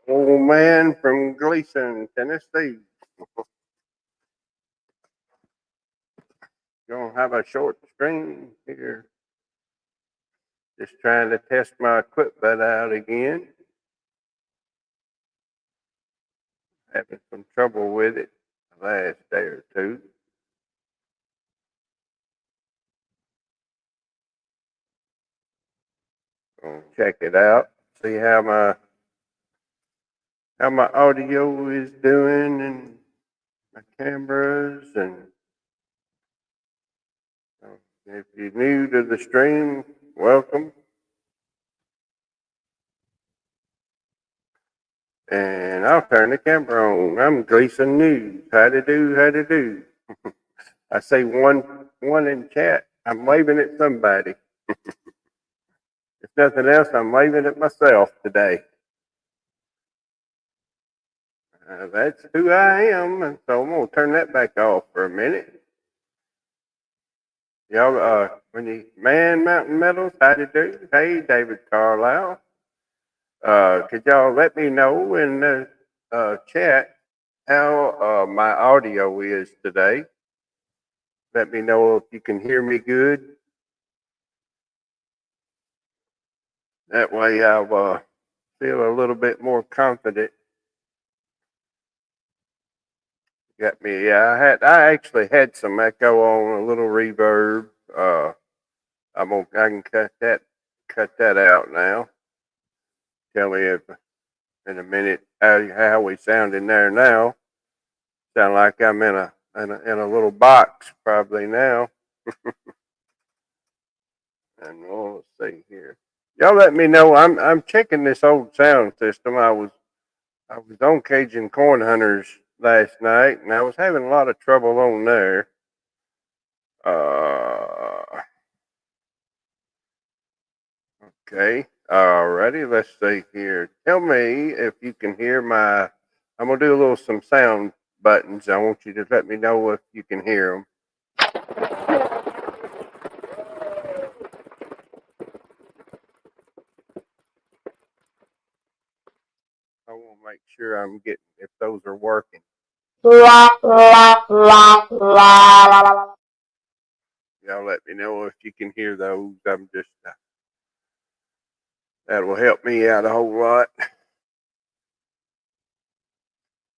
Old man from Gleason, Tennessee. Gonna have a short stream here. Just trying to test my equipment out again. Having some trouble with it the last day or two. Gonna check it out. See how my audio is doing and my cameras and if you're new to the stream, welcome. And I'll turn the camera on. I'm Gleason News. How to do. I say one in chat. I'm waving at somebody. If nothing else, I'm waving at myself today. That's who I am, and so I'm gonna turn that back off for a minute. Y'all, when you Man Mountain Metals, how to do? Hey, David Carlisle. Could y'all let me know in the chat how my audio is today? Let me know if you can hear me good. That way I'll feel a little bit more confident. Got me. Yeah, I actually had some echo on, a little reverb. I can cut that out now. Tell me if in a minute how we sound in there now. Sound like I'm in a little box probably now. And let's see here. Y'all let me know. I'm checking this old sound system. I was on Cajun Corn Hunters last night, and I was having a lot of trouble on there. Okay. Alrighty. Let's see here. Tell me if you can hear my. I'm gonna do some sound buttons. I want you to let me know if you can hear them. I want to make sure I'm getting if those are working. Y'all let me know if you can hear those. I'm just that will help me out a whole lot.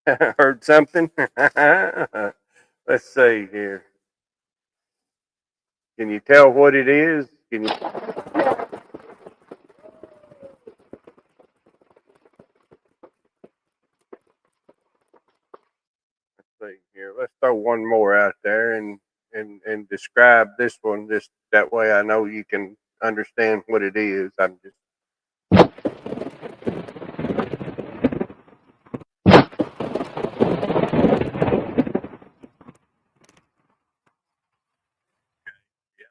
Heard something? Let's see here. Can you tell what it is? Can you? Let's see here. Let's throw one more out there and describe this one. Just that way, I know you can understand what it is. I'm just.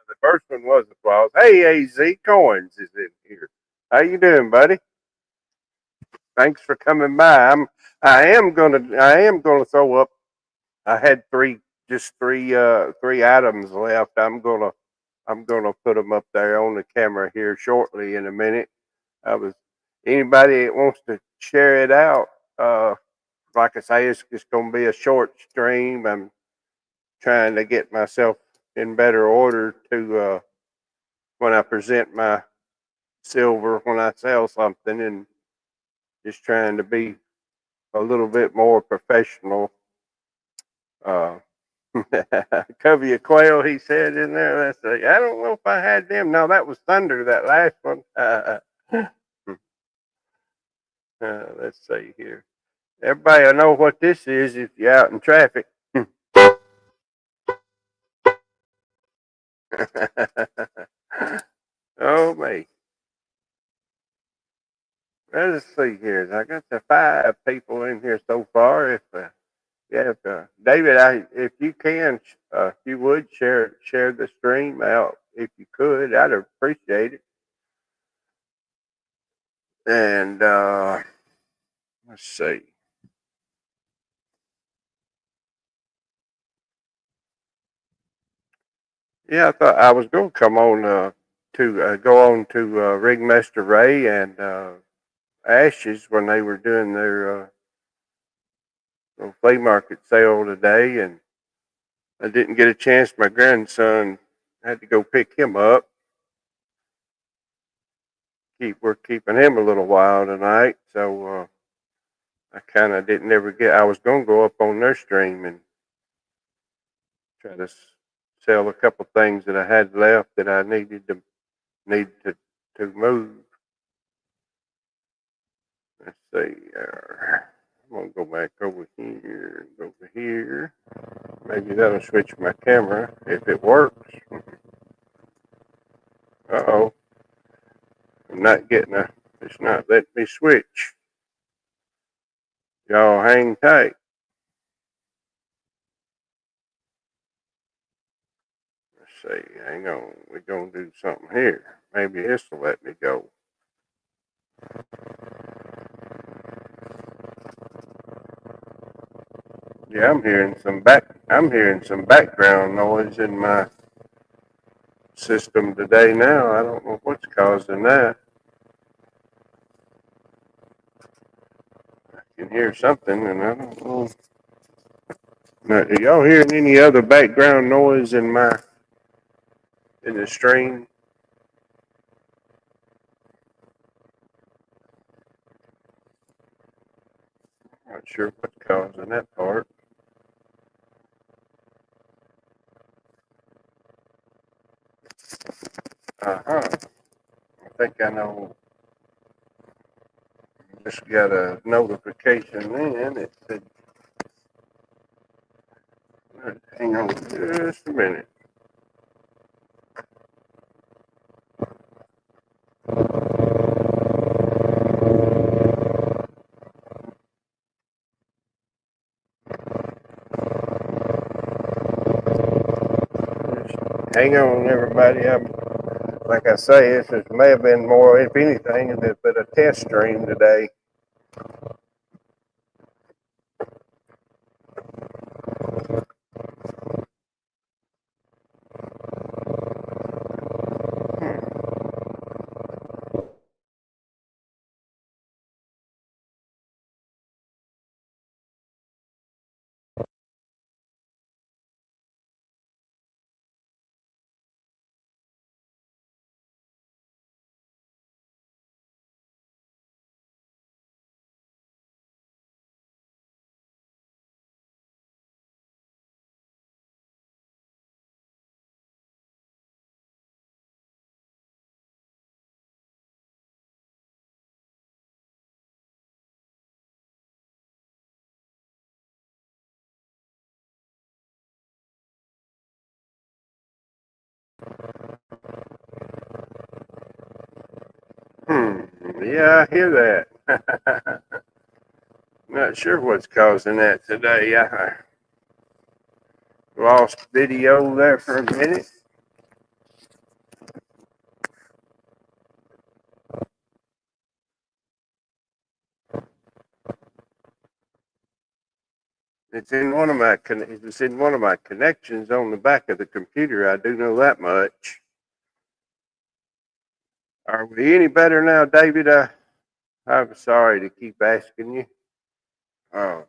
The first one was applause. Hey, AZ Coins is in here. How you doing, buddy? Thanks for coming by. I am gonna throw up. I had three items left. I'm gonna put them up there on the camera here shortly in a minute. I was anybody that wants to share it out. Like I say, it's just gonna be a short stream. I'm trying to get myself in better order to when I present my silver when I sell something, and just trying to be a little bit more professional. Uh, Cover your quail, he said in there. Let's see. I don't know if I had them. No, that was Thunder, that last one. Let's see here. Everybody will know what this is if you're out in traffic. Oh, me. Let's see here. I got the 5 people in here so far. If David, if you can, if you would share the stream out, if you could, I'd appreciate it. And let's see. Yeah, I thought I was going to come on to go on to Ringmaster Ray and Ashes when they were doing their flea market sale today, and I didn't get a chance. My grandson had to go pick him up. We're keeping him a little while tonight, so I kind of didn't ever get. I was gonna go up on their stream and try to sell a couple things that I had left that I need to move. Let's see. I'm gonna go back over here. Go over here. Maybe that'll switch my camera if it works. Uh-oh. I'm not getting a. It's not letting me switch. Y'all hang tight. Let's see. Hang on. We're gonna do something here. Maybe this will let me go. Yeah, I'm hearing some background noise in my system today now. I don't know what's causing that. I can hear something and I don't know. Now, are y'all hearing any other background noise in the stream? Not sure what's causing that part. Uh-huh. I think I know. Just got a notification then. It said, hang on just a minute. Just hang on, everybody. Like I say, may have been more, if anything, but a test stream today. Hmm. Yeah, I hear that. Not sure what's causing that today. I lost video there for a minute. It's in one of my connections on the back of the computer. I do know that much. Are we any better now, David? I'm sorry to keep asking you. Oh,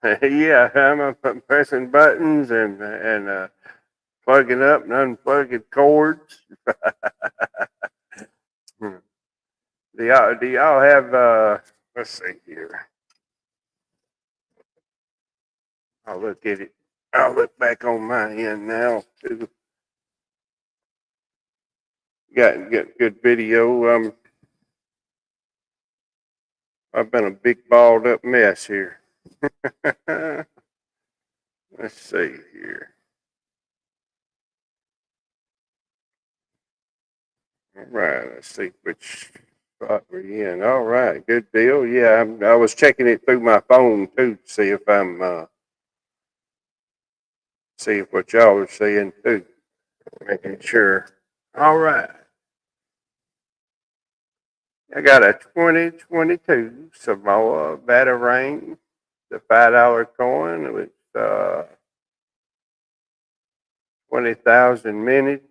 yeah, I'm pressing buttons and plugging up and unplugging cords. Hmm. Do y'all have? Let's see here. I'll look at it. I'll look back on my end now too. Got good video. I've been a big balled up mess here. Let's see here. All right, let's see which spot we're in. All right, good deal. Yeah, I was checking it through my phone too to see if see if what y'all are seeing too. Making sure. All right, I got a 2022 Samoa Batarang, the $5 coin with 20,000 minutes.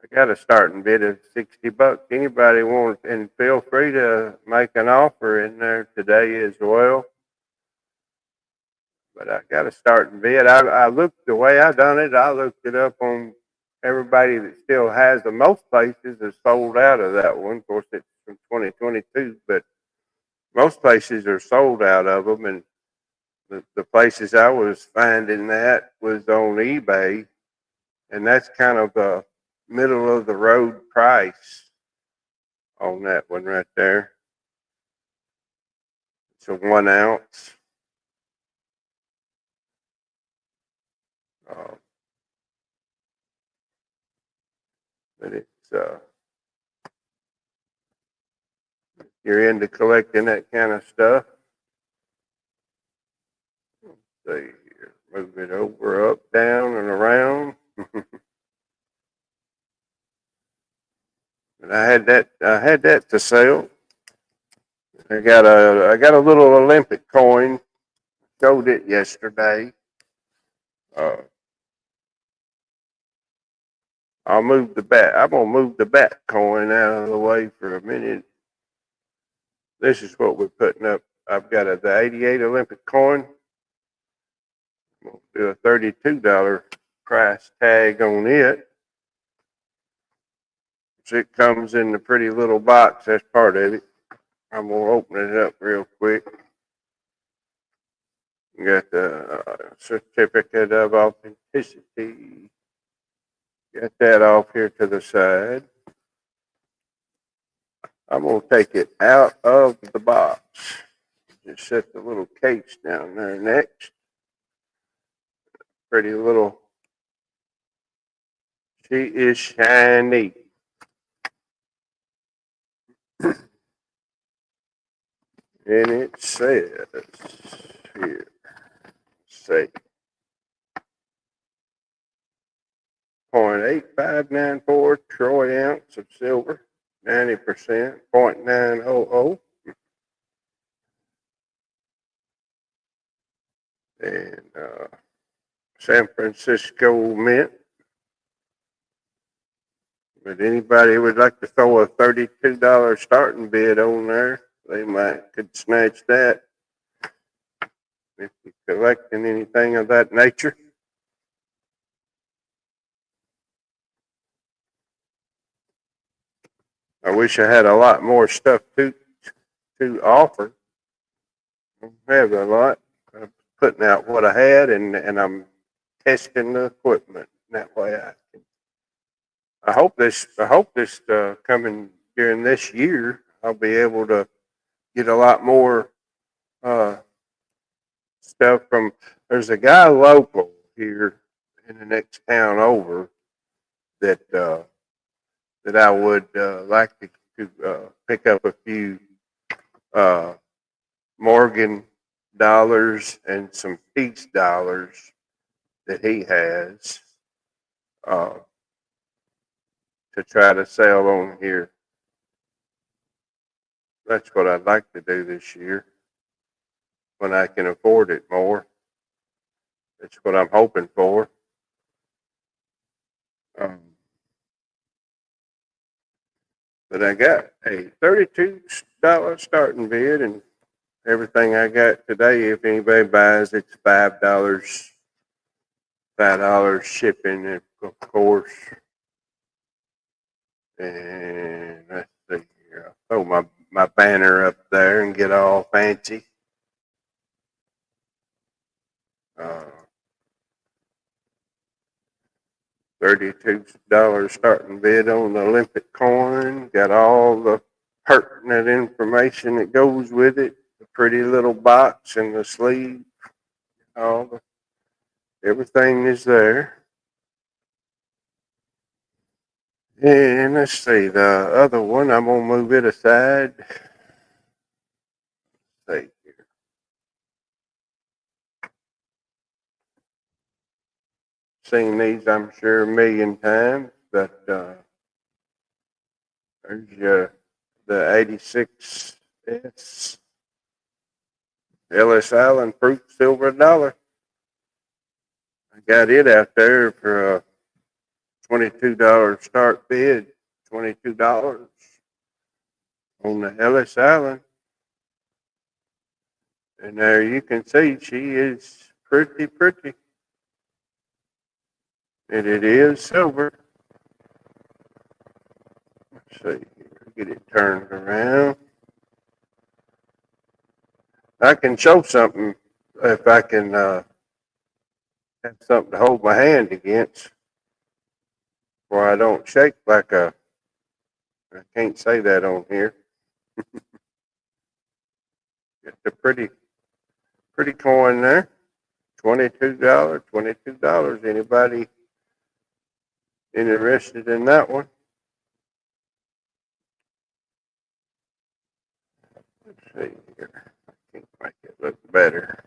I got a starting bid of $60. Anybody want, and feel free to make an offer in there today as well. But I got a starting bid. I looked the way I done it. I looked it up on everybody that still has them. Most places are sold out of that one. Of course, it's from 2022, but most places are sold out of them. And the places I was finding that was on eBay, and that's kind of the middle of the road price on that one right there. It's a 1 ounce. Uh, but it's you're into collecting that kind of stuff. See here, move it over, up, down, and around. And I had that to sell. I got a little Olympic coin. Showed it yesterday. Uh, I'm gonna move the bat coin out of the way for a minute. This is what we're putting up. I've got the '88 Olympic coin. I'm gonna do a $32 price tag on it. So it comes in the pretty little box. That's part of it. I'm gonna open it up real quick. Got the certificate of authenticity. Get that off here to the side. I'm going to take it out of the box. Just set the little case down there next. Pretty little. She is shiny. And it says here, say 0.8594 troy ounce of silver, 90%, 0.900. And San Francisco Mint. But anybody who would like to throw a $32 starting bid on there, they could snatch that if you're collecting anything of that nature. I wish I had a lot more stuff to offer. I don't have a lot. I'm putting out what I had, and I'm testing the equipment. That way, I hope this coming during this year, I'll be able to get a lot more uh, stuff from. There's a guy local here in the next town over that that I would like to pick up a few uh, Morgan dollars and some Peace dollars that he has uh, to try to sell on here. That's what I'd like to do this year when I can afford it more. That's what I'm hoping for. Um, but I got a $32 starting bid, and everything I got today, if anybody buys, it's $5 shipping, of course. And let's see here. I'll throw my banner up there and get all fancy. Uh, $32 starting bid on the Olympic coin. Got all the pertinent information that goes with it. The pretty little box and the sleeve. Everything is there. And let's see, the other one, I'm going to move it aside. Let's see here. Seen these, I'm sure, a million times, but there's the 86S Ellis Island Fruit Silver $1. I got it out there for $22 start bid, $22 on the Ellis Island. And there you can see she is pretty, pretty. And it is silver. Let's see here, get it turned around. I can show something if I can have something to hold my hand against where I don't shake like a, I can't say that on here. It's a pretty, pretty coin there. $22, $22. Anybody interested in that one? Let's see here. I can't make it look better.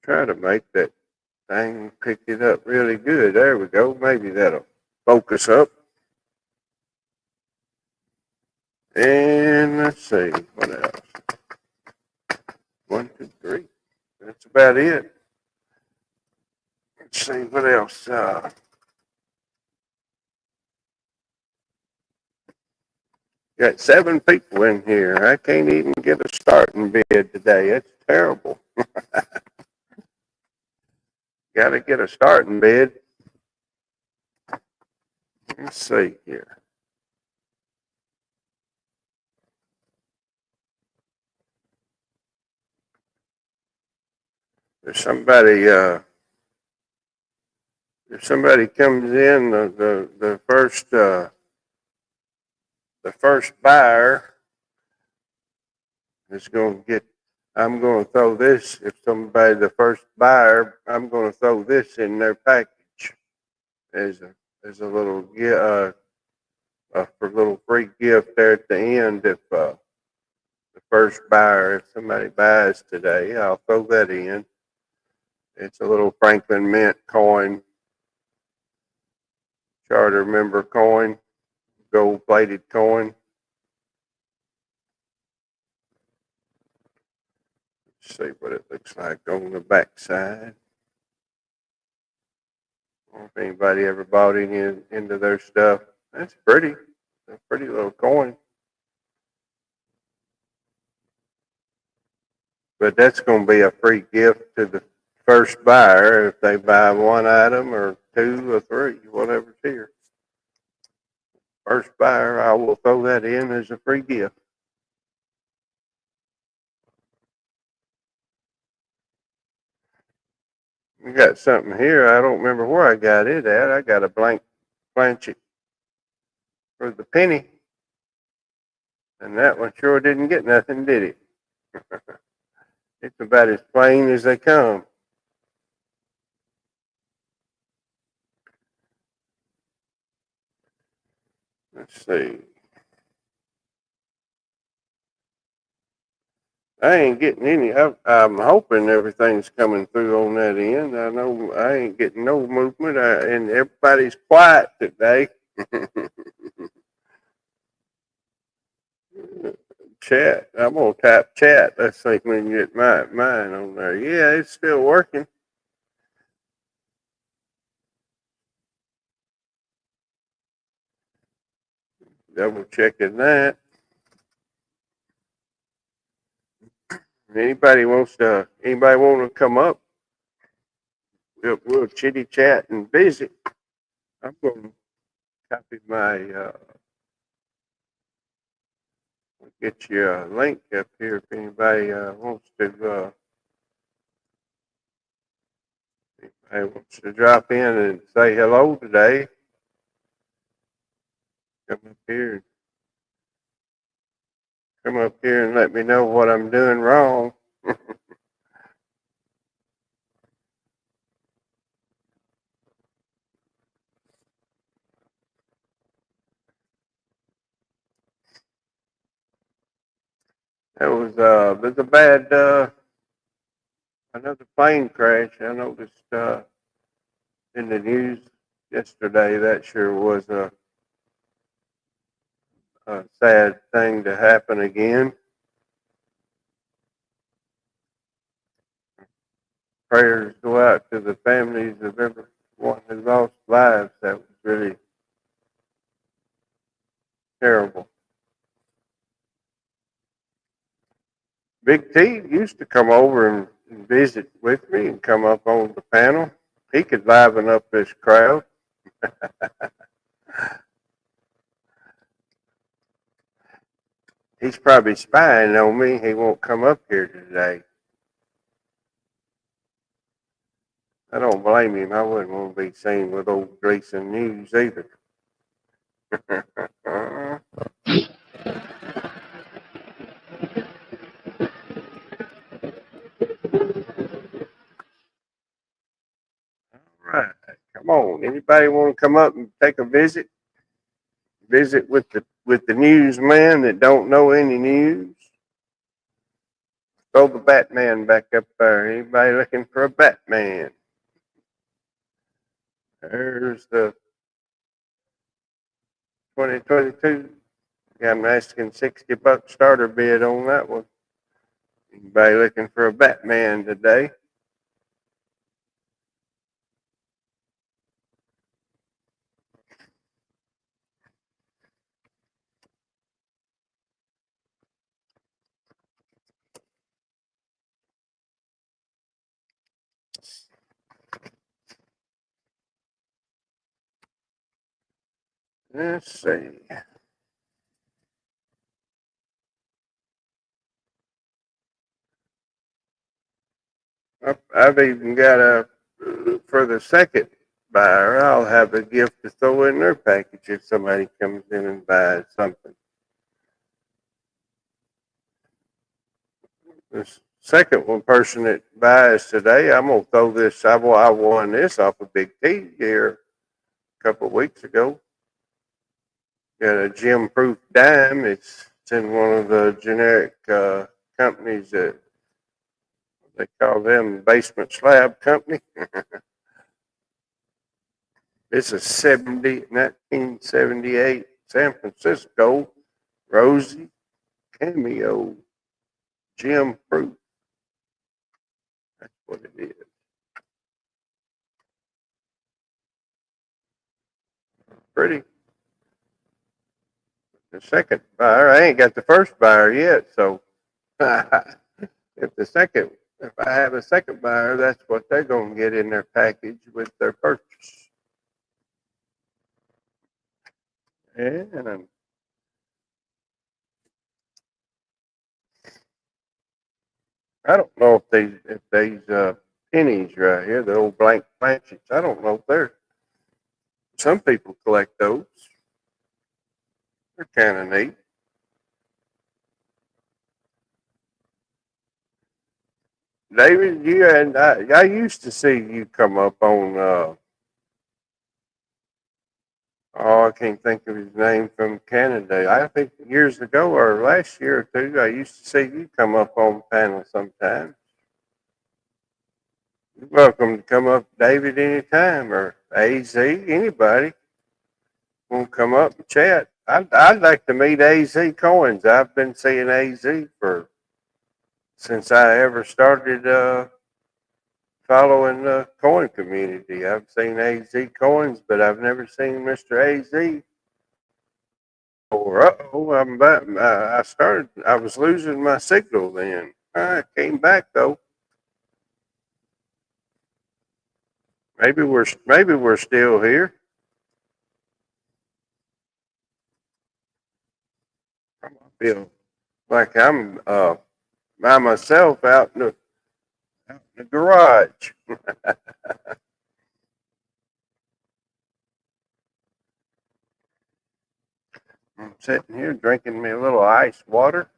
Try to make that thing pick it up really good. There we go. Maybe that'll focus up. And let's see, what else? 1, 2, 3. That's about it. Let's see what else. Got 7 people in here. I can't even get a starting bid today. It's terrible. Got to get a starting bid. Let's see here. If somebody comes in, the first buyer is going to get. I'm going to throw this. If somebody, the first buyer, I'm going to throw this in their package as a little for a little free gift there at the end. If the first buyer, if somebody buys today, I'll throw that in. It's a little Franklin Mint coin, charter member coin, gold plated coin. Let's see what it looks like on the back side. If anybody ever bought any into their stuff, that's pretty. It's a pretty little coin. But that's going to be a free gift to the first buyer if they buy one item or 2 or 3, whatever's here. First buyer, I will throw that in as a free gift. We got something here. I don't remember where I got it at. I got a blank planchet for the penny. And that one sure didn't get nothing, did it? It's about as plain as they come. Let's see. I ain't getting any. I'm hoping everything's coming through on that end. I know I ain't getting no movement, and everybody's quiet today. Chat. I'm gonna tap chat. Let's see if we can get mine on there. Yeah, it's still working. Double checking that. Anybody want to come up? We'll chitty chat and visit. I'm going to copy my. Get you a link up here if anybody wants to. Anybody wants to drop in and say hello today. Come up here. Come up here and let me know what I'm doing wrong. There's a bad another plane crash. I noticed in the news yesterday. That sure was a sad thing to happen again. prayers go out to the families of everyone who lost lives. That was really terrible. Big T used to come over and visit with me and come up on the panel. He could liven up this crowd. He's probably spying on me. He won't come up here today. I don't blame him. I wouldn't want to be seen with old Gleason News either. All right. Come on. Anybody want to come up and take a visit? Visit with the newsman that don't know any news? Throw the Batman back up there. Anybody looking for a Batman? There's the 2022. Yeah, I'm asking $60 starter bid on that one. Anybody looking for a Batman today? Let's see. I've even got for the second buyer, I'll have a gift to throw in their package if somebody comes in and buys something. The second one person that buys today, I'm going to throw this. I won this off a Big T here a couple of weeks ago. Got a gem proof dime. It's in one of the generic companies that they call them basement slab company. It's a 1978 San Francisco Rosie Cameo gem proof. That's what it is. Pretty. The second buyer, I ain't got the first buyer yet, so if I have a second buyer, that's what they're going to get in their package with their purchase. And I don't know if these pennies right here, the old blank planchets, I don't know if they're, some people collect those. They're kind of neat. David, you and I used to see you come up on, I can't think of his name from Canada. I think years ago or last year or two, I used to see you come up on panel sometime. You're welcome to come up, David, anytime, or AZ, anybody want to come up and chat. I'd like to meet AZ Coins. I've been seeing AZ for since I ever started following the coin community. I've seen AZ Coins, but I've never seen Mr. AZ. Or I'm back. I was losing my signal then. I came back though. Maybe we're still here. I feel like I'm by myself out in the garage. I'm sitting here drinking me a little ice water.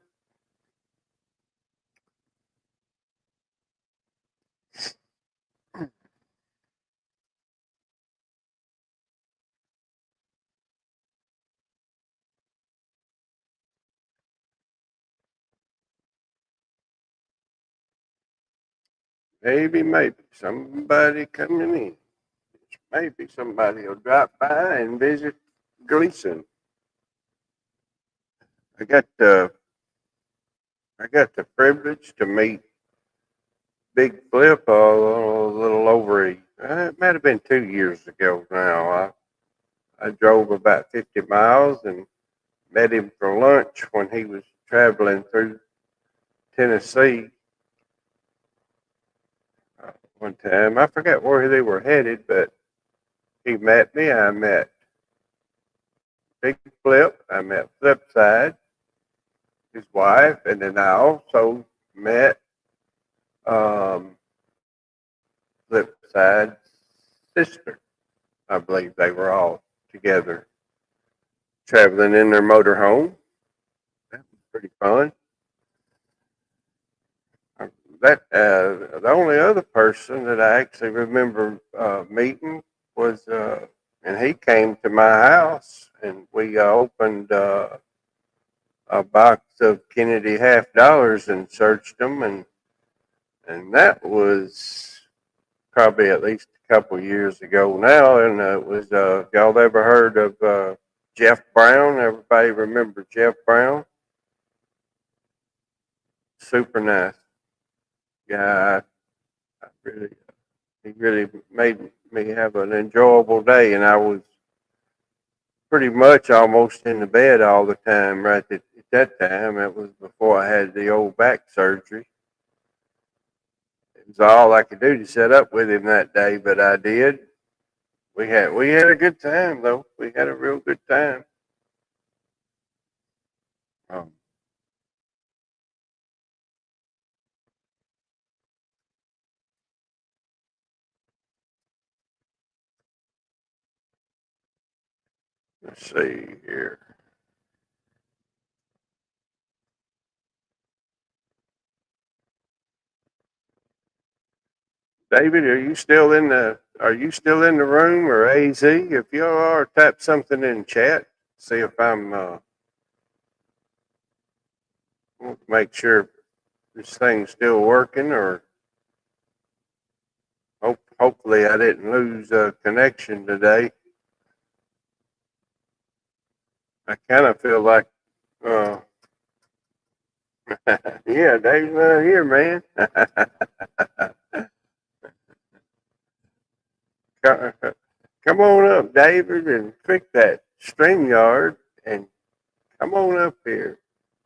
Maybe somebody coming in. Maybe somebody will drop by and visit Gleason. I got the I got the privilege to meet big flip a little over it might have been 2 years ago now. I drove about 50 miles and met him for lunch when he was traveling through Tennessee one time. I forgot where they were headed, but he met me. I met Big Flip. I met Flipside, his wife, and then I also met um, Flipside's sister. I believe they were all together traveling in their motorhome. That was pretty fun. That the only other person that I actually remember meeting was, and he came to my house, and we opened a box of Kennedy half dollars and searched them, and that was probably at least a couple years ago now. And it was y'all ever heard of Jeff Brown? Everybody remember Jeff Brown? Super nice guy. I really He really made me have an enjoyable day, and I was pretty much almost in the bed all the time right at that time. It was before I had the old back surgery. It was all I could do to set up with him that day, but I did. We had a good time though. We had a real good time. Um, let's see here. David, are you still in the room, or AZ? If you are, type something in chat. See if I'm make sure this thing's still working, or hopefully I didn't lose a connection today. I kind of feel like, uh, yeah, Dave's not here, man. Come on up, David, and click that StreamYard and come on up here.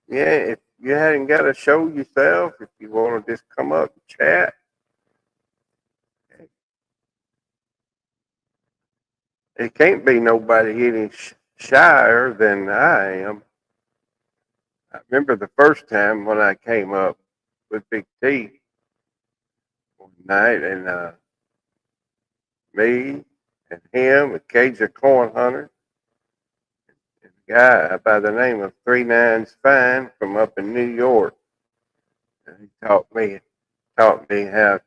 Yeah, if you hadn't got to show yourself, if you want to just come up and chat, it can't be nobody any shyer than I am. I remember the first time when I came up with Big T one night, and me and him, a cage of corn hunter, and a guy by the name of Three Nines Fine from up in New York. And he taught me how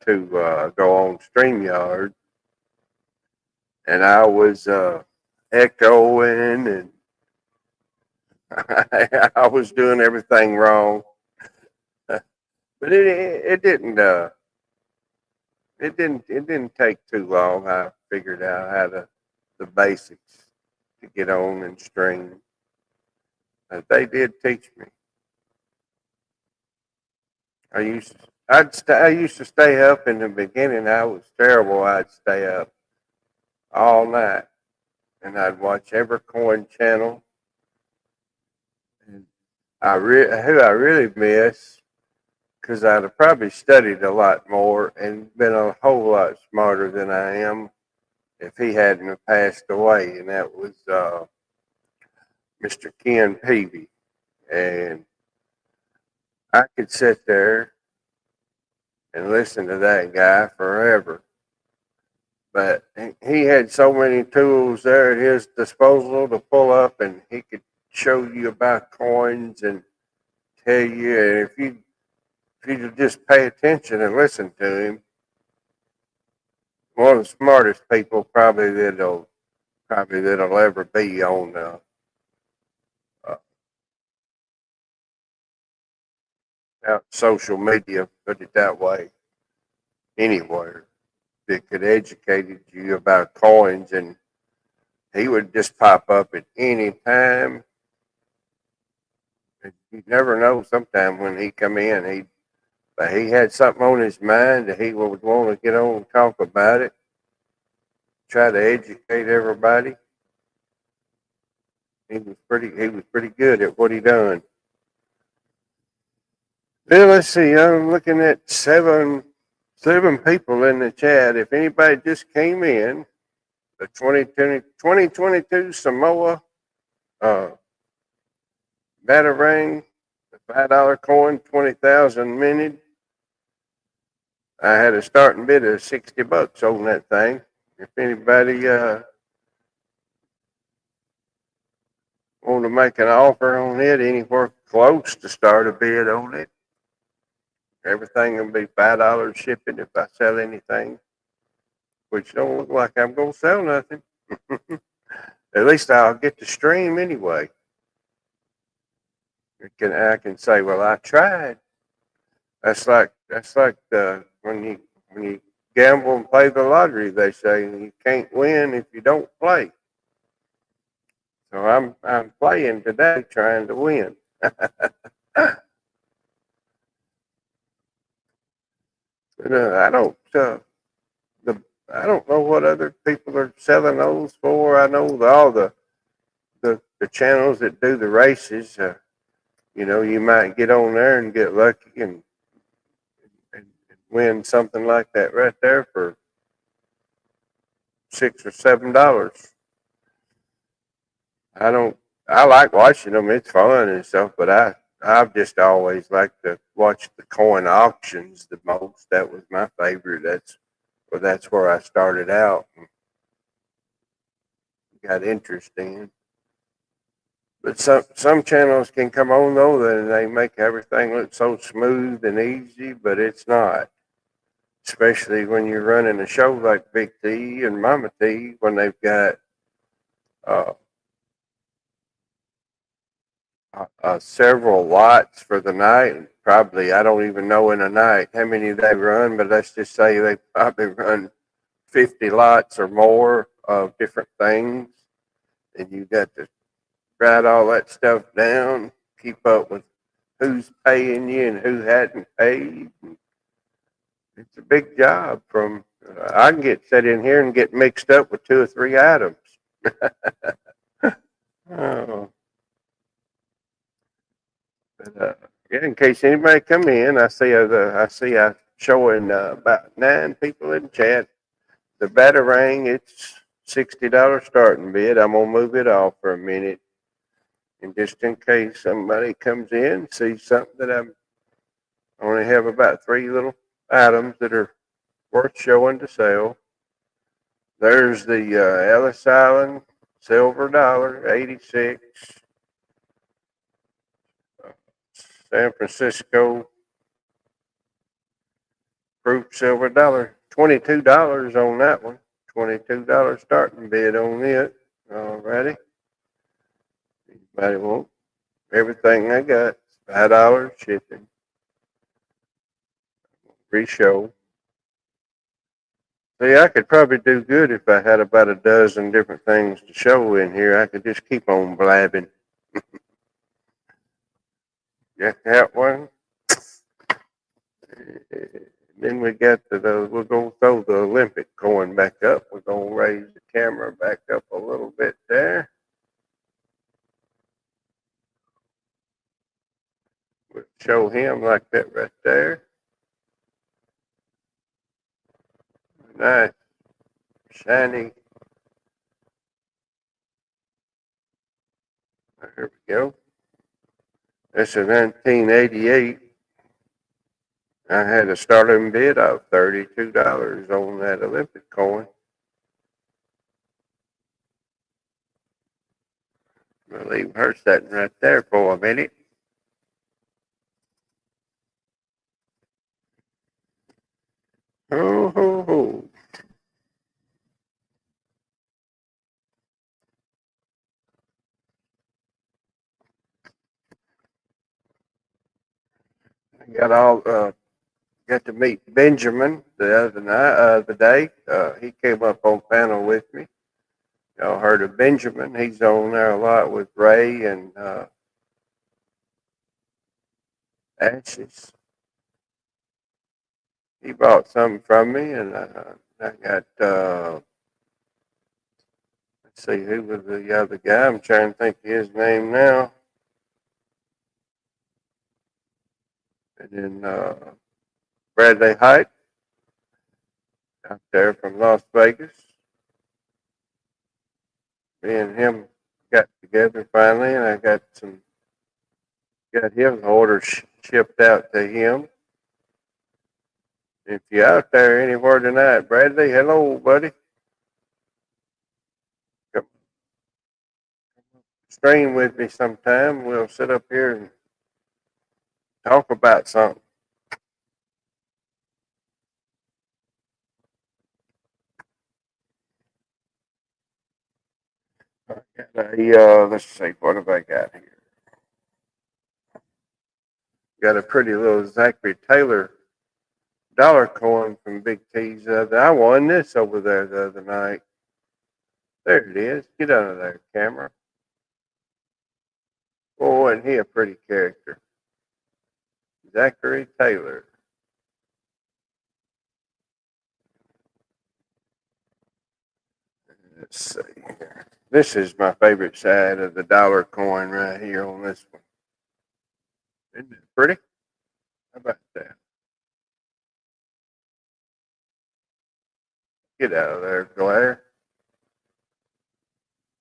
to go on StreamYard, and I was echoing, and I was doing everything wrong. But it didn't take too long. I figured out how to the basics to get on and stream. They did teach me. I used to stay up in the beginning. I was terrible. I'd stay up all night, and I'd watch every coin channel. And who I really miss, because I'd have probably studied a lot more and been a whole lot smarter than I am if he hadn't have passed away, and that was Mr. Ken Peavy. And I could sit there and listen to that guy forever. But he had so many tools there at his disposal to pull up, and he could show you about coins and tell you. And if you just pay attention and listen to him, one of the smartest people probably that'll ever be on social media. Put it that way, anywhere that could educate you about coins, and he would just pop up at any time. And you'd never know. Sometime when he come in, But he had something on his mind that he would want to get on and talk about it, try to educate everybody. He was pretty good at what he done. Well, let's see. I'm looking at seven people in the chat. If anybody just came in, the 2022 Samoa uh, Batarang, the $5 coin, 20,000 minted. I had a starting bid of $60 on that thing. If anybody want to make an offer on it, anywhere close to start a bid on it, everything will be $5 shipping if I sell anything, which don't look like I'm gonna sell nothing. At least I'll get the stream anyway. I can say, well, I tried. That's like when you gamble and play the lottery. They say you can't win if you don't play. So I'm playing today, trying to win. But, I don't know what other people are selling those for. I know all the channels that do the races. You might get on there and get lucky and win something like that right there for $6 or $7. I don't. I like watching them. It's fun and stuff, but I've just always liked to watch the coin auctions the most. That was my favorite. That's where I started out and got interested. But some channels can come on though that they make everything look so smooth and easy, but it's not. Especially when you're running a show like Big T and Mama T, when they've got uh, several lots for the night. Probably, I don't even know in a night how many they run, but let's just say they probably run 50 lots or more of different things. And you got to write all that stuff down, keep up with who's paying you and who hadn't paid. It's a big job. I can get set in here and get mixed up with two or three items. Oh, but, yeah, in case anybody come in, I showing about 9 people in chat. The Batarang, it's $60 starting bid. I'm gonna move it off for a minute, and just in case somebody comes in, sees something that I only have about 3 little items that are worth showing to sell. There's the Ellis Island silver dollar, 86. San Francisco proof silver dollar, $22 on that one. $22 starting bid on it. Alrighty. Anybody want everything I got? $5 shipping. Free show. See, I could probably do good if I had about a dozen different things to show in here. I could just keep on blabbing. Got that one. Then we got we're going to throw the Olympic coin back up. We're going to raise the camera back up a little bit there. We'll show him like that right there. Nice, shiny. There we go. That's a 1988. I had a starting bid of $32 on that Olympic coin. I'll leave her sitting right there for a minute. Ho, ho, ho. I got to meet Benjamin the day. He came up on panel with me. Y'all heard of Benjamin? He's on there a lot with Ray and Ashes. he bought some from me, and I got let's see, who was the other guy? I'm trying to think of his name now. And then Bradley Height out there from Las Vegas. Me and him got together finally, and I got his order shipped out to him. If you're out there anywhere tonight, Bradley, hello, buddy. Come stream with me sometime. We'll sit up here and talk about something. I got let's see, what have I got here? Got a pretty little Zachary Taylor dollar coin from Big T's. I won this over there the other night. There it is. Get out of there, camera. Oh, and he a pretty character. Zachary Taylor. Let's see here. This is my favorite side of the dollar coin right here on this one. Isn't it pretty? How about that? Get out of there, glare.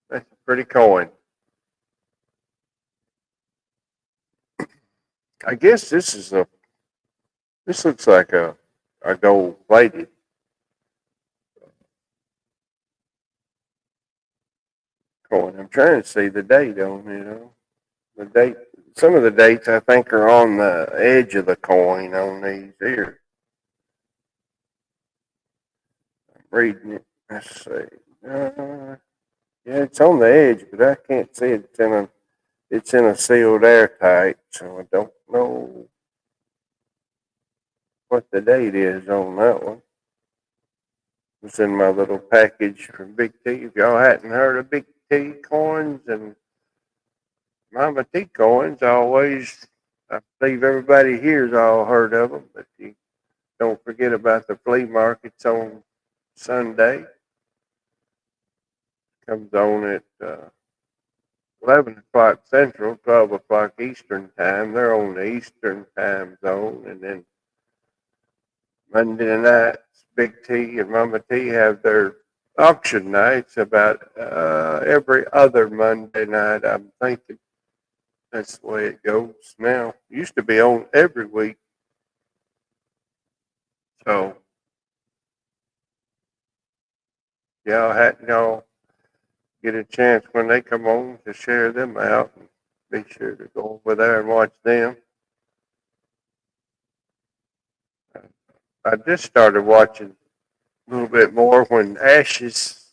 That's a pretty coin. I guess this looks like a gold plated coin. I'm trying to see the date on it. The date. Some of the dates I think are on the edge of the coin on these here. I'm reading it. Let's see. Yeah, it's on the edge, but I can't see it. It's in a sealed airtight, so I don't know what the date is on that one. It's in my little package from Big T. If y'all hadn't heard of Big T coins and Mama T coins, I believe everybody here's all heard of them, but you don't forget about the flea markets on Sunday. Comes on at 11 o'clock Central, 12 o'clock Eastern Time. They're on the Eastern Time zone. And then Monday nights, Big T and Mama T have their auction nights about every other Monday night. I'm thinking that's the way it goes now. It used to be on every week. So, y'all get a chance when they come on to share them out and be sure to go over there and watch them. I just started watching a little bit more when Ashes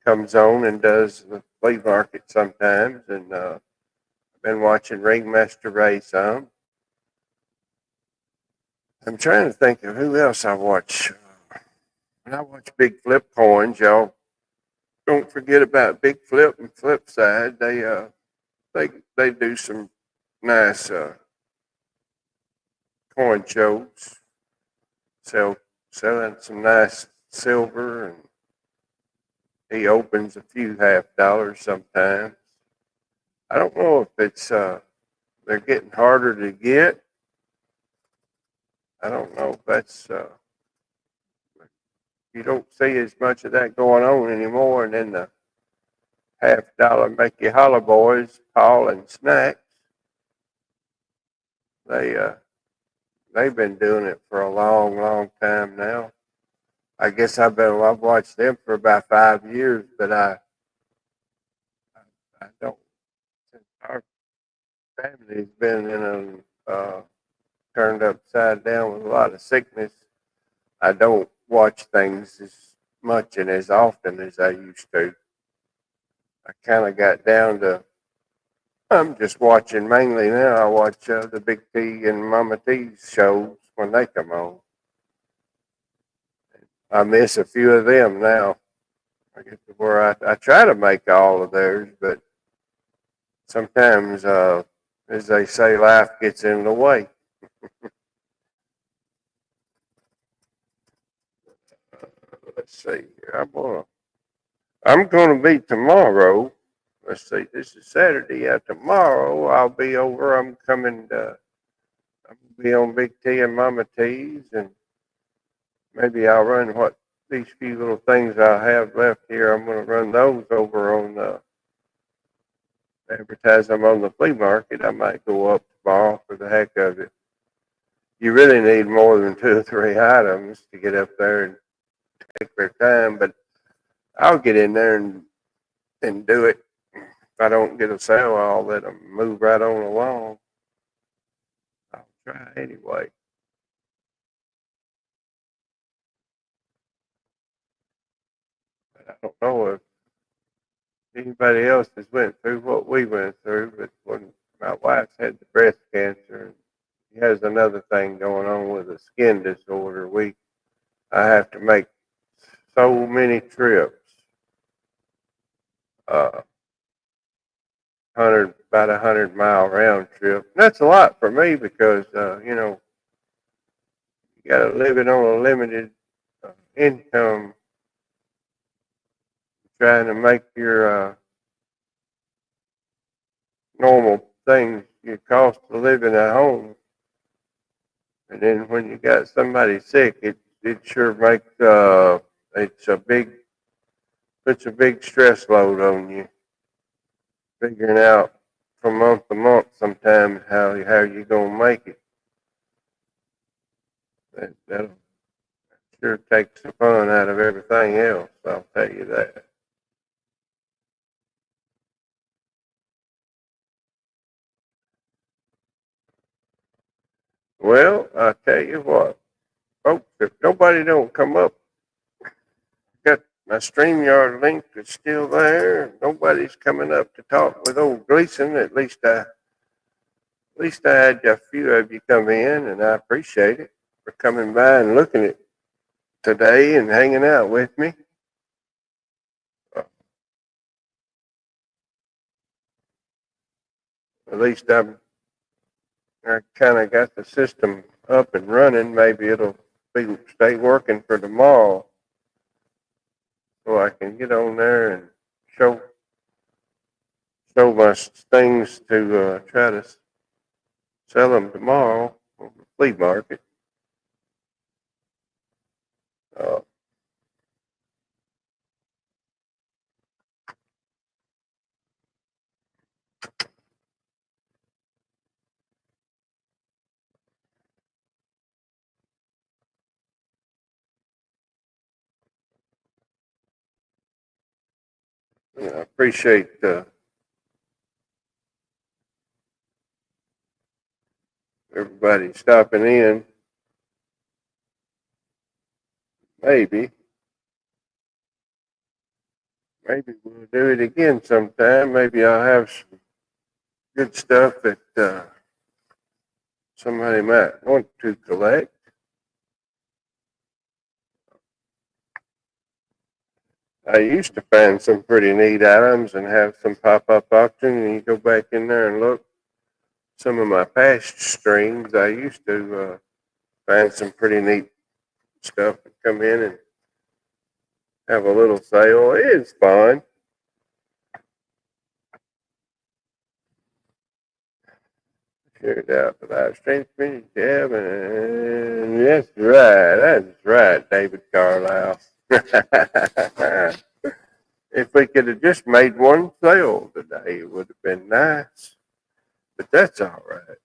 comes on and does the flea market sometimes, and I've been watching Ringmaster Ray some. I'm trying to think of who else I watch. When I watch Big Flip Coins, y'all don't forget about Big Flip and Flipside. They do some nice coin shows, selling some nice silver, and he opens a few $half sometimes. I don't know if it's they're getting harder to get. I don't know if that's you don't see as much of that going on anymore. And then the $half make you holler boys, Paul and Snacks. They they've been doing it for a long, long time now. I guess I've watched them for about 5 years, but I don't. Since our family's been in turned upside down with a lot of sickness, I don't watch things as much and as often as I used to. I kind of got down to, I'm just watching mainly now. I watch the Big T and Mama T's shows when they come on. I miss a few of them now. I get to where I try to make all of theirs, but sometimes, as they say, life gets in the way. let's see here. I'm gonna be tomorrow. Let's see. This is Saturday. Yeah, tomorrow I'll be over. I'm coming. I'm gonna be on Big T and Mama T's, and maybe I'll run what these few little things I have left here. I'm gonna run those over on advertise them on the flea market. I might go up tomorrow for the heck of it. You really need more than 2 or 3 items to get up there and take their time, but I'll get in there and do it. If I don't get a sale, I'll let them move right on along. I'll try anyway. But I don't know if anybody else has went through what we went through, but when my wife's had the breast cancer and she has another thing going on with a skin disorder, I have to make so many trips. 100 about 100 mile round trip. And that's a lot for me because you got to live it on a limited income, trying to make your normal things, your cost of living at home. And then when you got somebody sick, it sure makes it's a big puts a big stress load on you. Figuring out from month to month sometimes how you gonna make it. That'll sure takes the fun out of everything else. I'll tell you that. Well, I tell you what, folks, if nobody don't come up, got my StreamYard link is still there. Nobody's coming up to talk with old Gleason. At least I had a few of you come in, and I appreciate it for coming by and looking at today and hanging out with me. Uh, at least I kind of got the system up and running. Maybe it'll stay working for tomorrow, so I can get on there and show show my things to try to sell them tomorrow on the flea market. Uh, I appreciate everybody stopping in. Maybe, maybe we'll do it again sometime. Maybe I'll have some good stuff that somebody might want to collect. I used to find some pretty neat items and have some pop-up auction, and you go back in there and look. Some of my past streams, I used to find some pretty neat stuff and come in and have a little sale. It's fun. Share it out the live stream finish tab, and that's right. That's right, David Carlisle. If we could have just made one sale today, it would have been nice. But that's all right.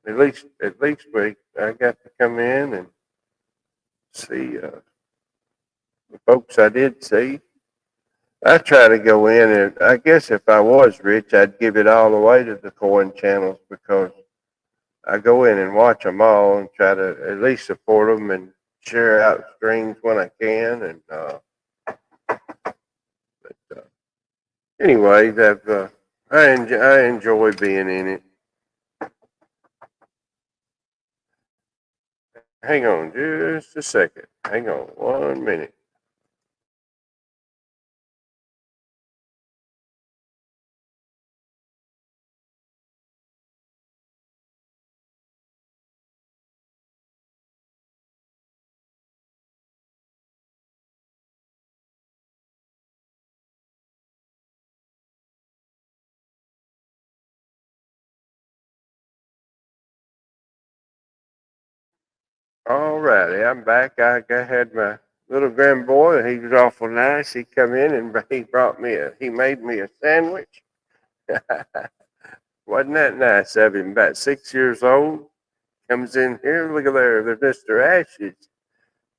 At least I got to come in and see the folks I did see. I try to go in, and I guess if I was rich, I'd give it all away to the coin channels because I go in and watch them all and try to at least support them and share out streams when I can. And but anyways, I enjoy being in it. Hang on just a second. Hang on 1 minute. All righty, I'm back. I had my little grand boy. He was awful nice. He come in and he made me a sandwich. Wasn't that nice of him? About 6 years old. Comes in here. Look at there. There's Mr. Ashes.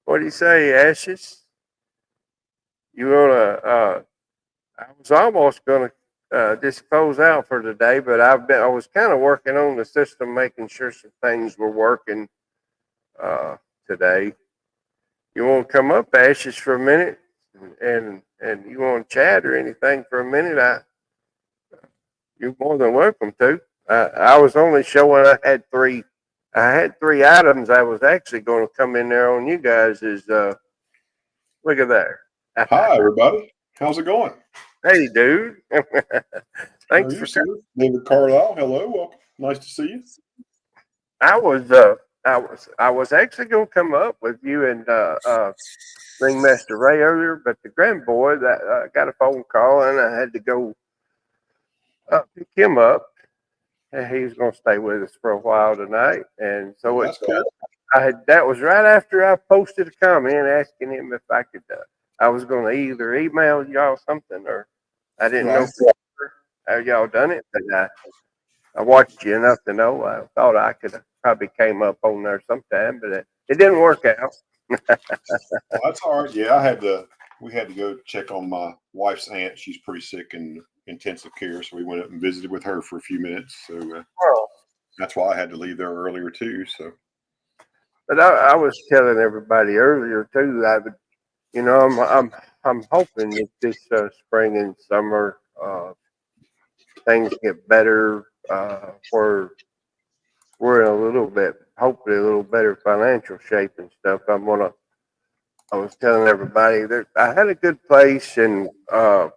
What do you say, Ashes? You wanna? I was almost gonna just close out for today, but I was kind of working on the system, making sure some things were working uh, today. You want to come up, Ashes, for a minute, and you want to chat or anything for a minute? You're more than welcome to. I was only showing I had three items. I was actually going to come in there on you guys. Look at there. Hi, everybody. How's it going? Hey, dude. How are Thanks you, for sir? coming. David Carlisle. Hello. Welcome. Nice to see you. I was uh I was actually going to come up with you and Ringmaster Ray earlier, but the grand boy that got a phone call and I had to go pick him up. And he's going to stay with us for a while tonight, and Well, so that's cool. I had that was right after I posted a comment asking him if I could. I was going to either email y'all something or I didn't know Right. for sure how y'all done it, but I watched you enough to know. I thought I could have probably came up on there sometime, but it didn't work out. Well, that's all right. Yeah, we had to go check on my wife's aunt. She's pretty sick in intensive care. So we went up and visited with her for a few minutes. So Oh, that's why I had to leave there earlier, too. So, but I was telling everybody earlier too. I would, I'm hoping that this spring and summer things get better. Where we're in a little bit, hopefully, a little better financial shape and stuff. I was telling everybody that I had a good place in uh,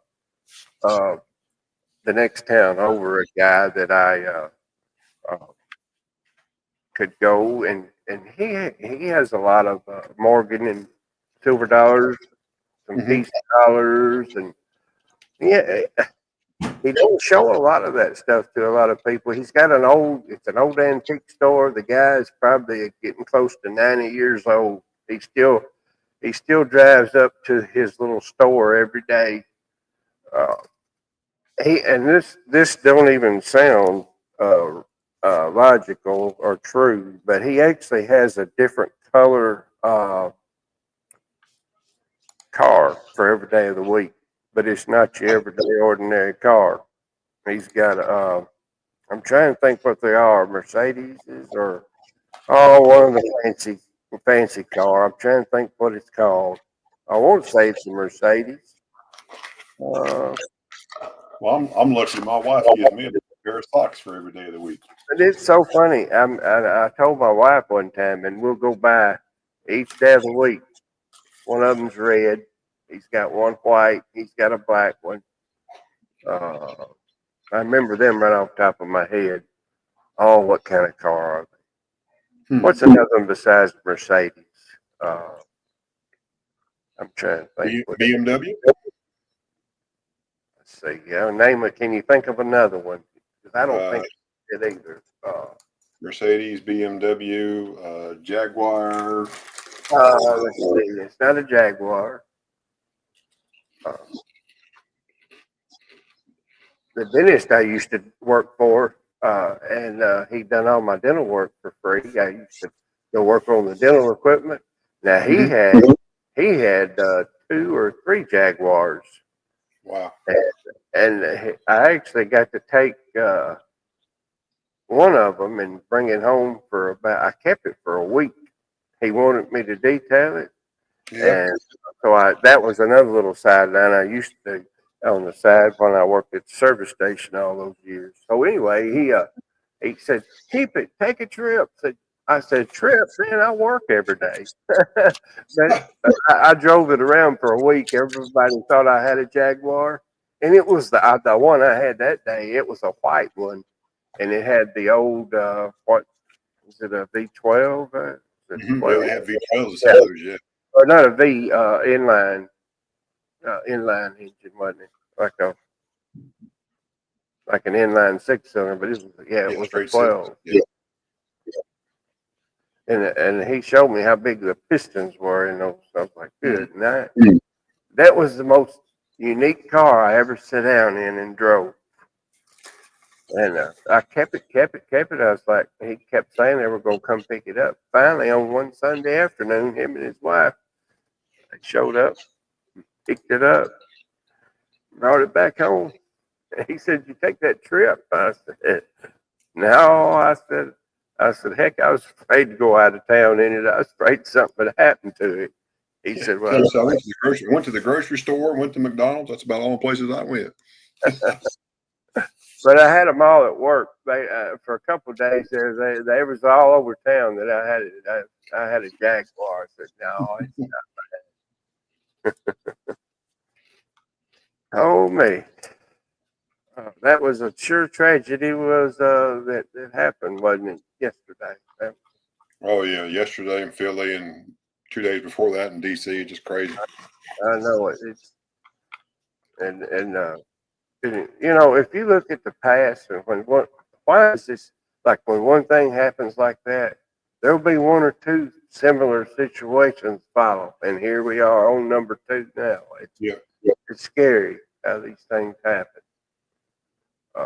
the next town over, a guy that I uh, could go and he has a lot of Morgan and silver dollars, some hmm piece dollars, and yeah, he don't show a lot of that stuff to a lot of people. It's an old antique store. The guy is probably getting close to 90 years old. He still drives up to his little store every day. Uh, this don't even sound uh, logical or true, but he actually has a different color car for every day of the week. But it's not your everyday ordinary car. He's got I'm trying to think what they are, Mercedes or one of the fancy car. I'm trying to think what it's called. I won't say it's a Mercedes. Uh, well, I'm lucky. My wife gives me a pair of socks for every day of the week. but it's so funny. I told my wife one time, and we'll go by each day of the week. One of them's red. He's got one white. He's got a black one. Uh, I remember them right off the top of my head. Oh, what kind of car are they? Hmm. What's another one besides Mercedes? Uh, I'm trying to think. BMW? Let's see. Yeah, name it. Can you think of another one? Because I don't Uh, think it either. Mercedes, BMW, Jaguar. Let's see. It's not a Jaguar. Uh, the dentist I used to work for, and he done all my dental work for free. I used to go work on the dental equipment. Now hmm he had two or three Jaguars, Wow. and I actually got to take one of them and bring it home for about. I kept it for a week. He wanted me to detail it, Yeah. and so that was another little sideline I used to do on the side when I worked at the service station all those years. So anyway, he said, "Keep it, take a trip." I said, "Trip, man, I work every day." But I drove it around for a week. Everybody thought I had a Jaguar, and it was the one I had that day. It was a white one, and it had the old what was it, a V12? Yeah, 12? they have V12s, some Yeah, of those. Yeah. or not a V inline engine, wasn't it? Like an inline six cylinder, but it was Yeah, it was a straight six. 12. Yeah. and he showed me how big the pistons were and those. I was like, good. And that was the most unique car I ever sat down in and drove. And I kept it. I was like, he kept saying they were going to come pick it up. Finally, on one Sunday afternoon, him and his wife, they showed up, picked it up, brought it back home. And he said, "You take that trip?" I said, "No." I said, "Heck, I was afraid to go out of town in it. I was afraid something would happen to it." He Yeah. said, "Well, So I went to the grocery store, went to McDonald's. That's about all the places I went. but I had them all at work. They for a couple of days there, they was all over town that I had it. I had a Jaguar." I said, "No, oh me." That was a sure tragedy. Was that happened, wasn't it? Yesterday. Oh yeah, yesterday in Philly and 2 days before that in DC, just crazy. I know it. It's and you know, if you look at the past and why is this like when one thing happens like that, there'll be one or two similar situations follow, and here we are on number two now. Yeah. It's scary how these things happen. Uh,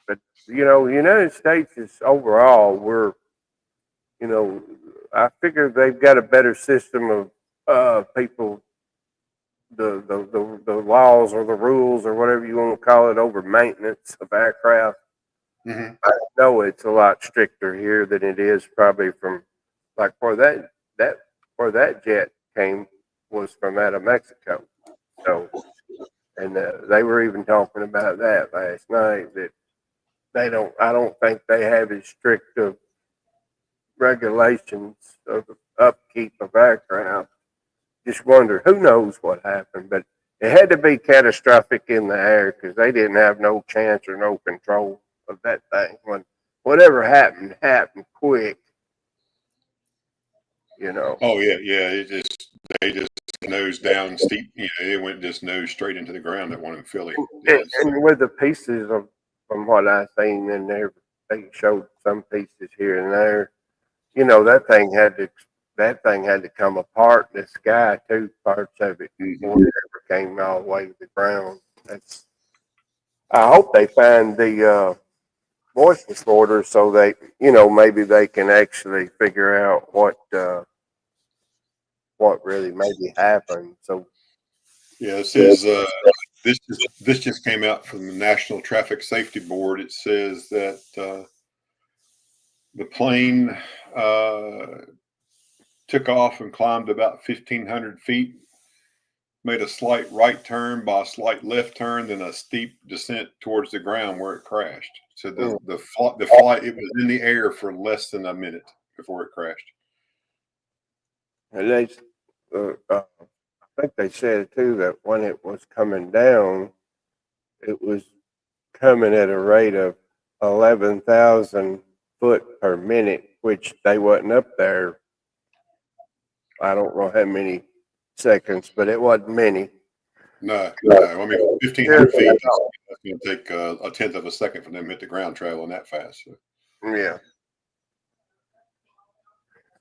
but you know, the United States is overall you know, I figure they've got a better system of people, the laws or the rules or whatever you want to call it over maintenance of aircraft. Mm-hmm. I know it's a lot stricter here than it is probably from like that where that jet came was from out of Mexico. So and they were even talking about that last night that I don't think they have as strict of regulations of the upkeep of aircraft. Just wonder, who knows what happened, but it had to be catastrophic in the air because they didn't have no chance or no control of that thing. When whatever happened, happened quick, you know. Oh yeah, yeah. They just nose down steep. It went just nose straight into the ground. That one in Philly. And, Yes. and with the pieces of, from what I seen in there, they showed some pieces here and there. You know, that thing had to come apart in the sky too, parts of it before it ever came all the way to the ground. That's I hope they find the voice recorder so they, you know, maybe they can actually figure out what really maybe happened. So Yeah. This just came out from the National Traffic Safety Board. It says that the plane took off and climbed about 1,500 feet, made a slight right turn by a slight left turn, then a steep descent towards the ground where it crashed. So the flight, it was in the air for less than a minute before it crashed. and I think they said too that when it was coming down, it was coming at a rate of 11,000 foot per minute, which they wasn't up there. I don't know how many seconds, but it wasn't many. No. I mean, 1,500 feet, that's going to take a tenth of a second for them to hit the ground traveling that fast. So. Yeah.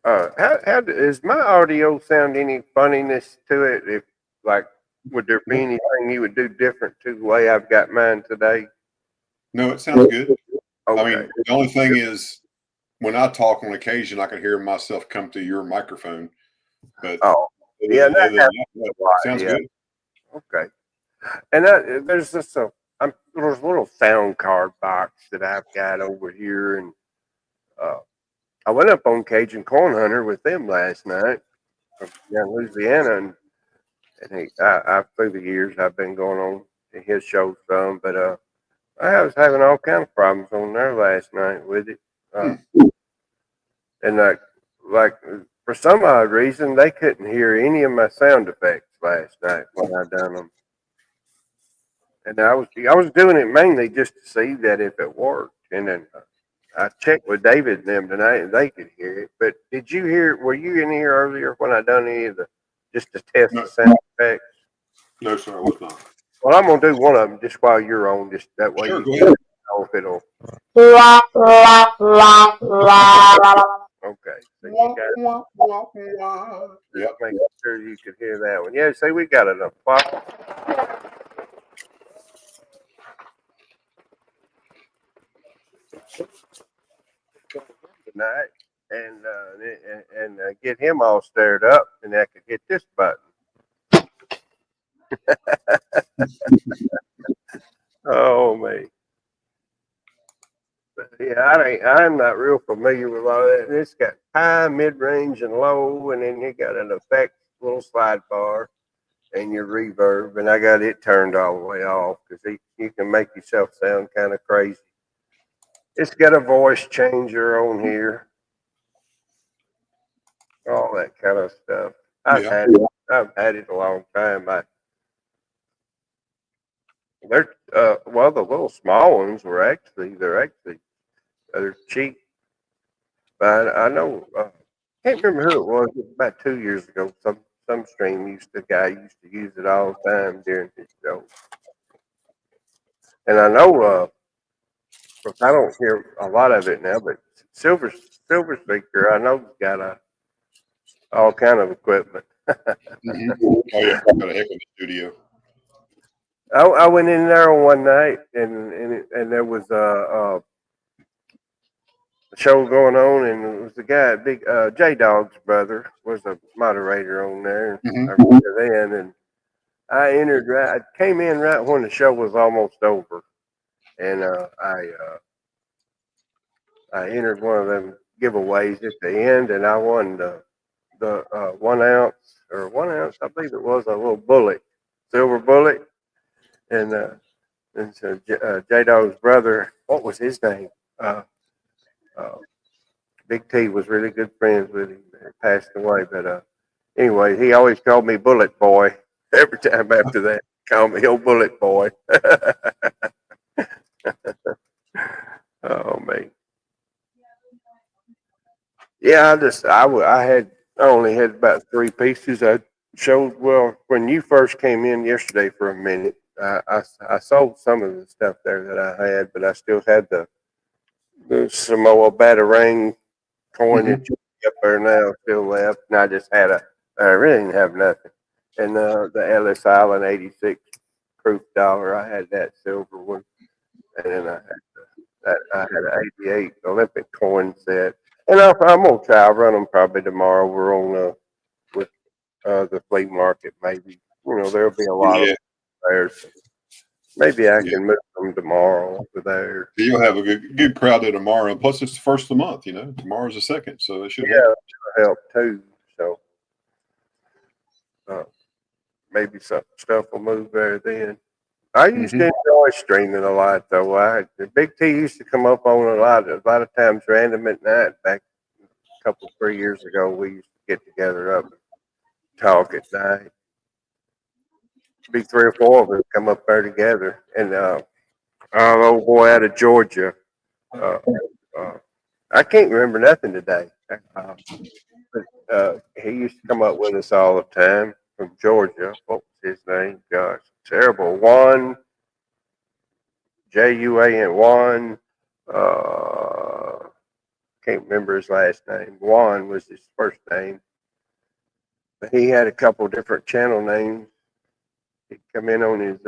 How does my audio sound any funniness to it? If like, would there be anything you would do different to the way I've got mine today? No, it sounds good. Okay. I mean, the only thing is when I talk on occasion, I can hear myself come through your microphone. But yeah, that sounds yeah. good. Okay. And there's this there's a little sound card box that I've got over here, and I went up on Cajun Corn Hunter with them last night from down Louisiana, and through the years I've been going on to his show some, but I was having all kind of problems on there last night with it, and like for some odd reason they couldn't hear any of my sound effects last night when I done them, and I was doing it mainly just to see that if it worked, and then I checked with David and them tonight, and they could hear it. But did you hear? Were you in here earlier when I done any of the just to test the sound effects? No, sir, I was not. Well, I'm gonna do one of them just while you're on, just that way Sure, you go can ahead. know if it'll. Okay, so you Wah, got wah, wah, wah. to Yep. make sure you could hear that one. Yeah, see, we got an applause tonight, and get him all stirred up, and I could hit this button. Oh man, yeah, I'm not real familiar with all that. It's got high, mid range, and low, and then you got an effect little slide bar and your reverb, and I got it turned all the way off because you can make yourself sound kind of crazy. It's got a voice changer on here, all that kind of stuff. I've Yeah. had it. I've had it a long time. They're well, the little small ones they're cheap, but I know can't remember who it was. It was about 2 years ago. Some guy used to use it all the time during his show, and I know I don't hear a lot of it now, but Silver Speaker I know has got all kind of equipment. Mm-hmm. Oh yeah, got a heck of a studio. I went in there one night and there was a show going on, and it was the guy, big J Dog's brother, was a moderator on there. I Mm-hmm. remember then, and I came in right when the show was almost over, and I entered one of them giveaways at the end, and I won the 1 ounce, I believe it was, a little bullet, silver bullet, and so J Dog's brother, what was his name? Uh, uh, Big T was really good friends with him. He passed away, but anyway, he always called me Bullet Boy. Every time after that, called me old Bullet Boy. Oh man, yeah. I only had about 3 pieces. I showed well when you first came in yesterday for a minute. I sold some of the stuff there that I had, but I still had the Samoa Batarang coin Mm-hmm. that you up there now still left, and I just had I really didn't have nothing. And the Ellis Island '86 proof dollar, I had that silver one, and then I had an '88 Olympic coin set. And I'm gonna try. I'll run them probably tomorrow. We're on with the flea market. Maybe there'll be a lot of Yeah. them there. So maybe I Yeah. can move them tomorrow over there. You'll have a good crowd there tomorrow. And plus, it's the first of the month. Tomorrow's the second, so it should help. Yeah, it'll help too. So uh, maybe some stuff will move there then. I used Mm-hmm. to enjoy streaming a lot though. The Big T used to come up on a lot of times random at night. Back a couple 3 years ago, we used to get together up and talk at night. Be 3 or 4 of us come up there together, and our old boy out of Georgia. Uh, uh, I can't remember nothing today. But he used to come up with us all the time from Georgia. What was his name? Gosh, terrible. Juan. Can't remember his last name. Juan was his first name. But he had a couple different channel names. He'd come in on his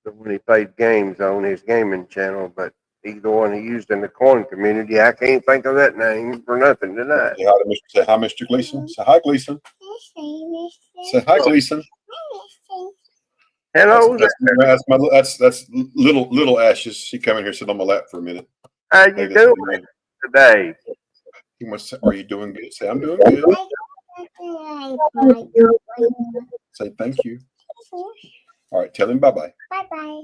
when he played games on his gaming channel, but he's the one he used in the coin community. I can't think of that name for nothing tonight. Say hi, Mr. Gleason. Say hi, Gleason. Say hi, Gleason. Hello there. That's little Ashes. She come in here, sit on my lap for a minute. How you doing today? He wants to say, are you doing good? Say, I'm doing good. Say thank you. All right, tell him bye bye. Bye bye.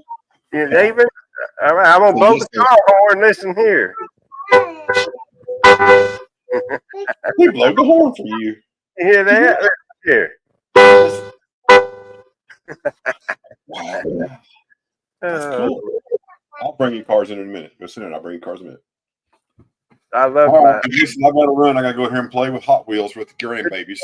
You David? All right, I'm gonna blow the car horn. Listen here. We blow the horn for you. You hear that? Listen here. Wow. That's cool. I'll bring you cars in a minute. Go sit down. I'll bring you cars in a minute. I love All my. right, listen, I got to run. I got to go here and play with Hot Wheels with the grandbabies.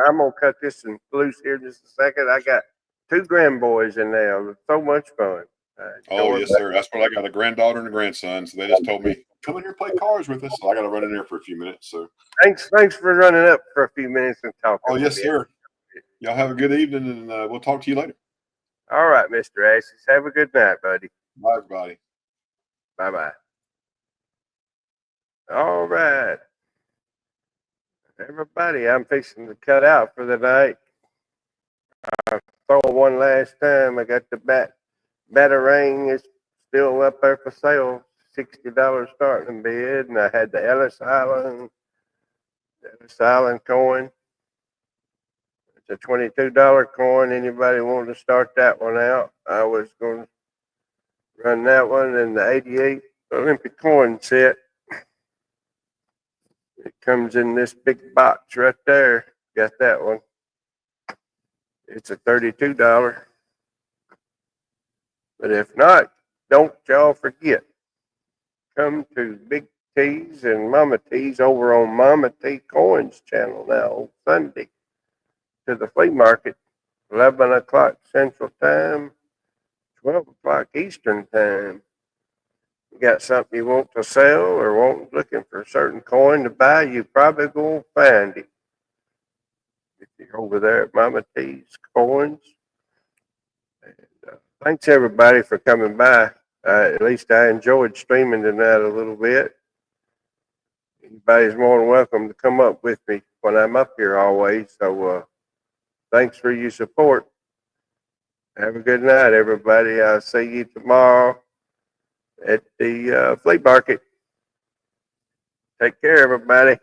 I'm gonna cut this and loose here just a second. I got 2 grandboys in there. It's so much fun. Oh, Enjoy. yes, sir. That's what I got, a granddaughter and a grandson. So they just told me, come in here, play cards with us. So I got to run in there for a few minutes. So, Thanks for running up for a few minutes and talking oh, with yes, me. sir. Y'all have a good evening, and we'll talk to you later. All right, Mr. Ashes. Have a good night, buddy. Bye, everybody. Bye bye. All right, everybody. I'm fixing to cut out for the night. Throw one last time. I got the Batarang is still up there for sale. $60 starting bid, and I had the Ellis Island coin. It's a $22 coin. Anybody want to start that one out? I was going to run that one and the 88 Olympic coin set. It comes in this big box right there. Got that one. It's a $32. But if not, don't y'all forget. Come to Big T's and Mama T's over on Mama T Coins channel now on Sunday to the flea market, 11 o'clock Central Time, 12 o'clock Eastern Time. You got something you want to sell or looking for a certain coin to buy, you probably gonna find it if you're over there at Mama T's Coins. And, thanks everybody for coming by. At least I enjoyed streaming tonight a little bit. Anybody's more than welcome to come up with me when I'm up here always. So thanks for your support. Have a good night, everybody. I'll see you tomorrow at the flea market. Take care, everybody.